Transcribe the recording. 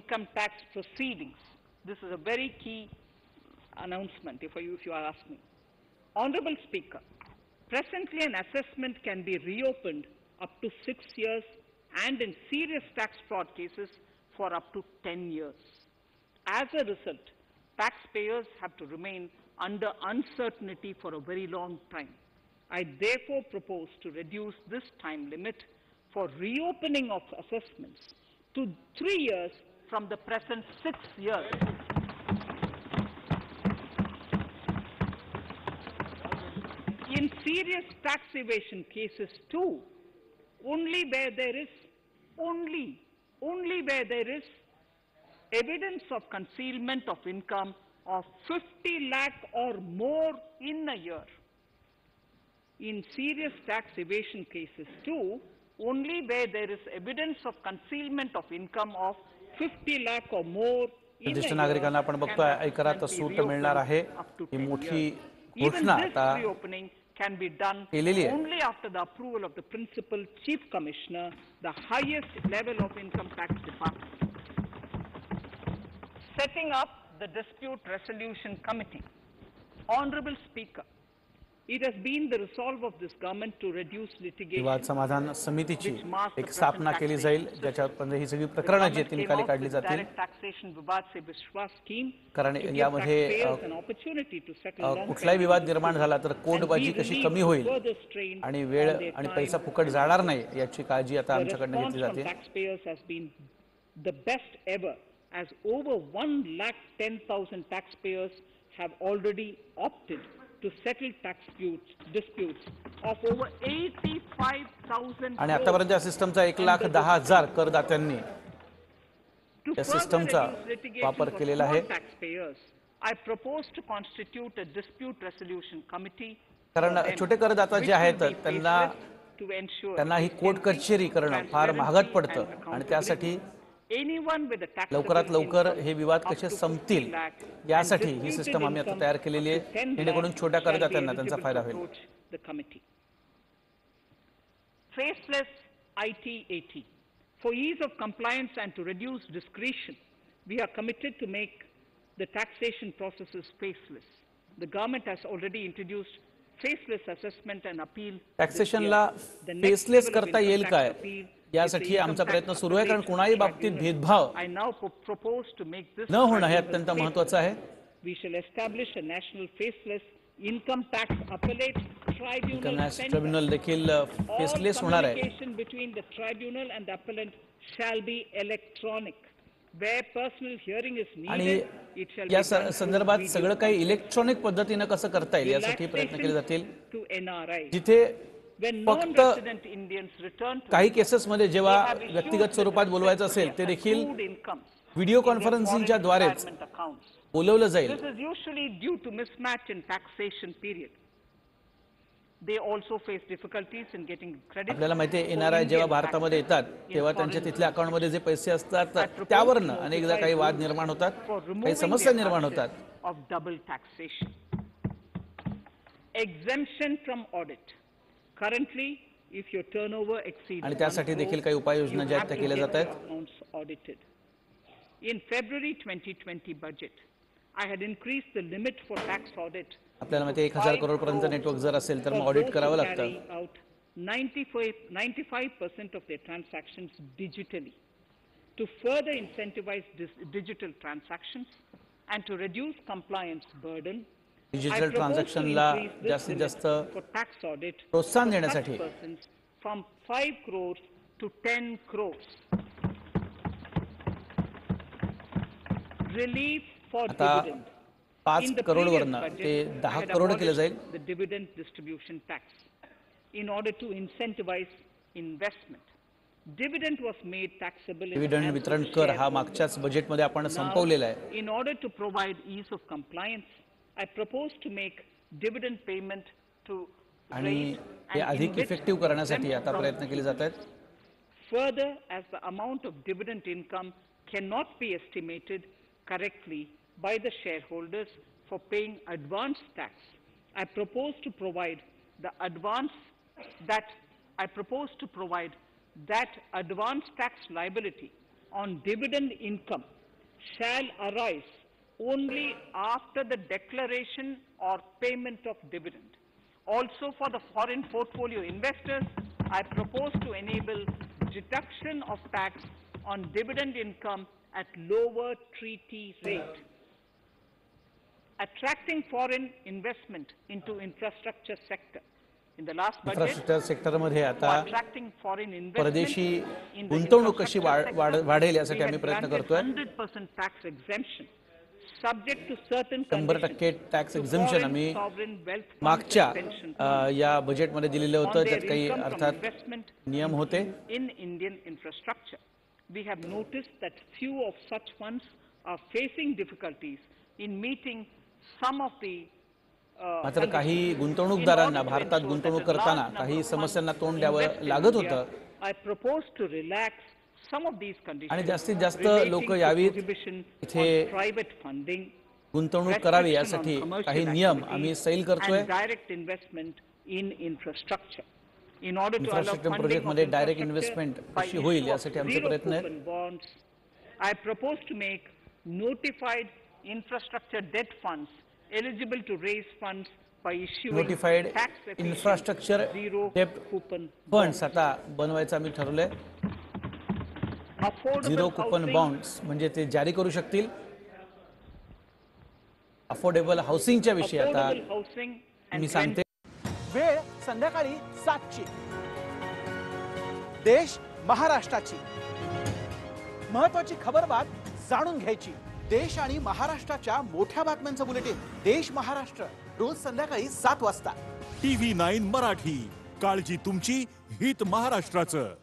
income tax proceedings. This is a very key announcement, if you ask me. Honorable Speaker, presently an assessment can be reopened up to 6 years and in serious tax fraud cases for up to 10 years. As a result, taxpayers have to remain under uncertainty for a very long time. I therefore propose to reduce this time limit for reopening of assessments to 3 years from the present 6 years. In serious tax evasion cases too, only where there is evidence of concealment of income of 50 lakh or more in a year. In serious tax evasion cases too, only where there is evidence of concealment of income of 50 lakh or more in a ज्येष्ठ year नागरिकांना आपण बघतोय ऐकरात suit मिळणार आहे ही मोठी घोषणा आता reopening can be done केलेली आहे only after the approval of the principal chief commissioner, the highest level of income tax department. Setting up the dispute resolution committee. Honorable Speaker, it has been the resolve of this government to reduce litigation. विवाद समाधान समितीची एक स्थापना केली जाईल ज्याच्यामध्ये ही सगळी प्रकरणे जी ती निकाली काढली जातील कारण यामध्ये कुठलाही विवाद निर्माण झाला तर कोर्टबाजी कशी कमी होईल आणि वेळ आणि पैसा फुकट जाणार नाही याची काळजी आता आमच्याकडून घेतली जाते. The best ever, as over 1,10,000 taxpayers have already opted to settle tax disputes of over 85,000. आणि आतापर्यंत या सिस्टमचा 1,10,000 करदात्यांनी या सिस्टमचा वापर केलेला आहे. I propose to constitute a dispute resolution committee. कारण छोटे करदाता जे आहेत त्यांना ही कोर्ट कचेरी करणं फार महागत पडतं आणि त्यासाठी लवकरात लवकर हे विवाद कसे संपतील यासाठी ही सिस्टम आम्ही आता तयार केलेली आहे जेणेकरून छोट्या करदात्यांना त्यांचा फायदा होईल. Faceless IT-AT. For ease of compliance and to reduce discretion, we are committed to make the taxation processes faceless. The government has already introduced faceless assessment and appeal. टॅक्सेशनला फेसलेस करता येईल काय यासाठी आमचा प्रयत्न सुरू आहे कारण कोणाही बाबतीत भेदभाव न होणं हे अत्यंत महत्त्वाचं आहे. We shall establish a national faceless income tax appellate tribunal देखील फेसलेस होणार आहे. Communication between the tribunal and the appellant shall be electronic. Where personal hearing is needed, it shall be या संदर्भात सगळं काही इलेक्ट्रॉनिक पद्धतीने कसं करता येईल यासाठी प्रयत्न केले जातील. जिथे फक्त काही केसेसमध्ये जेव्हा व्यक्तिगत स्वरूपात बोलवायचं असेल ते देखील व्हिडिओ कॉन्फरन्सिंगच्या द्वारेच बोलवलं जाईल. आपल्याला माहिती आहे एनआरआय जेव्हा भारतामध्ये येतात तेव्हा त्यांच्या तिथल्या अकाउंटमध्ये जे पैसे असतात त्यावरनं अनेकदा काही वाद निर्माण होतात, काही समस्या निर्माण होतात. Exemption from audit. Currently, if your turnover exceeds आणि त्यासाठी देखील काही उपाययोजना ज्या त्या केल्या जात आहेत. In February 2020 budget, I had increased the limit for tax audit. आपल्याला माहिती 1,000 करोड पर्यंत नेटवर्क जर असेल तर मग ऑडिट करावं लागतं. 95% of their transactions digitally. To further incentivize digital transactions and to reduce compliance burden, digital ट्रान्झॅक्शनला जास्तीत जास्त प्रोत्साहन देण्यासाठी from 5 crores to 10 crores. Relief for dividend. 5 crore वरनं ते 10 करोड केलं जाईल. The dividend distribution tax in order to incentivize investment. Dividend was made taxable. Dividend वितरण कर हा मागच्याच बजेटमध्ये आपण संपवलेला आहे. In order to provide ease of compliance, I propose to make dividend payment to आणि हे अधिक इफेक्टिव्ह करण्यासाठी आता प्रयत्न केले जात आहेत. Further, as the amount of dividend income cannot be estimated correctly by the shareholders for paying advance tax, I propose to provide that advance tax liability on dividend income shall arise only after the declaration or payment of dividend. Also, for the foreign portfolio investors, I propose to enable deduction of tax on dividend income at lower treaty rate. Attracting foreign investment into infrastructure sector. In the last budget, infrastructure सेक्टरमध्ये आता attracting foreign investment परदेशी in the गुंतवणूक कशी infrastructure sector, वाढेल we यासाठी have आम्ही प्रयत्न granted करतोय. 100% tax exemption, subject to certain 100% conditions tax to एक्झम्पशन foreign आम्ही sovereign wealth funds मागच्या and pension funds या बजेटमध्ये दिलेलं on होतं. their त्यात काही income from अर्थात investment नियम होते. in Indian infrastructure. We have noticed that few of such funds are facing difficulties in meeting some of the मात्र काही गुंतवणूकदारांना भारतात गुंतवणूक करताना काही समस्यांना तोंड द्यावं लागत होतं. I propose to relax some of these आणि conditions जास्तीत जास्त relating लोक to यावीत prohibition इथे on private funding, गुंतवणूक करावी restriction यासाठी on commercial काही नियम activities, आम्ही सैल करतोय. and direct investment in infrastructure. In order to allow infrastructure funding project of मध्ये डायरेक्ट infrastructure इन्व्हेस्टमेंट by कशी होईल issue of यासाठी आमचे zero प्रयत्न आहेत. coupon bonds, I propose to make notified infrastructure debt funds eligible to raise funds by issuing notified tax efficient infrastructure zero डेप्ट coupon funds आता बनवायचं आम्ही ठरवलंय. affordable zero coupon housing, bonds म्हणजे ते जारी करू शकतील. अफोर्डेबल हाऊसिंगच्या विषयी आता affordable housing and मी सांगते. वेळ संध्याकाळी 7ची. देश महाराष्ट्राची महत्वाची खबरबात जाणून घ्यायची. देश आणि महाराष्ट्राच्या मोठ्या बातम्यांचं बुलेटिन देश महाराष्ट्र रोज संध्याकाळी 7 वाजता. TV9 मराठी, काळजी तुमची, हित महाराष्ट्राचं.